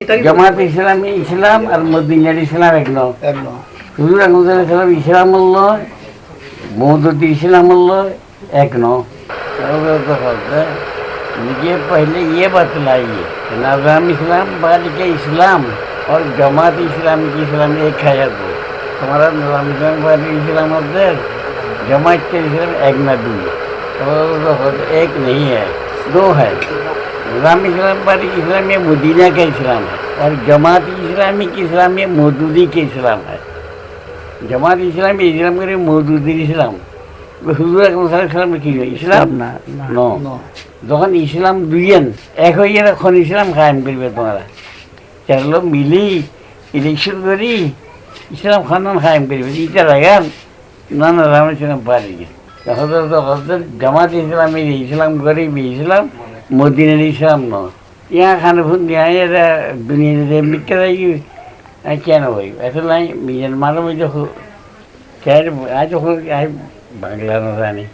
জামাত ইসলামী ইসলাম আর মদিনার ইসলাম এক নয়। হুজুর আকরাম সাল্লাল্লাহু ইসলাম আল্লাহ मौदूदी इस्लाम अल्लाह एक नो। मुझे पहले ये बतलाइए नज़ाम इस्लाम बाद के इस्लाम और जमात इस्लाम की इस्लाम एक है तो हमारा नज़ाम इस्लाम बाद इस्लाम अदर जमात के इस्लाम एक न दो एक नहीं है, दो है। नज़ाम इस्लाम बाद इस्लाम में मदीना का इस्लाम है और जमात इस्लामी की इस्लाम में मौदूदी के इस्लाम है। जमात इस्लामी इस्लाम करे मौदूदी इस्लाम হুজুর আকরাম সাল্লাল্লাহু কি ইসলাম না যখন ইসলাম দুইজন এক হয়ে এখন ইসলাম কায়েম করবে তোমরা চার লোক মিলি ইলেকশন করি ইসলাম খানন কায়েম করবে এটা লাগান না না রাম ইসলাম পারি হজরত জামাত ইসলামী ইসলাম গরিব ইসলাম মদিনার ইসলাম ন यहाँ खाने फून दिया दुनिया से मिट्टी रहेगी क्या ना भाई ऐसा नहीं मिजन मालूम है जो क्या आज आज बांग्ला नजानी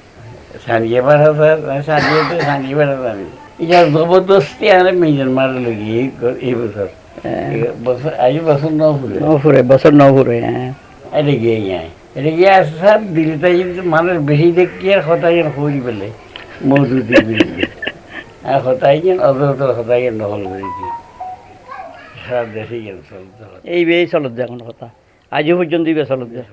सांझे पर होता सांझे तो सांझे पर होता नहीं इधर जबरदस्ती आने मिजन मार लगी ये बस आज बसर नौ फुरे हैं ऐसे गए यहाँ ऐसे गया सब दिलता ये मानो बेही देख के होता है होली पहले मौजूदी बिल्कुल होता है अदर होता है नहल करी सब देशी चलते এই চলত যায় কোনো কথা আজও পর্যন্ত চলত যায়।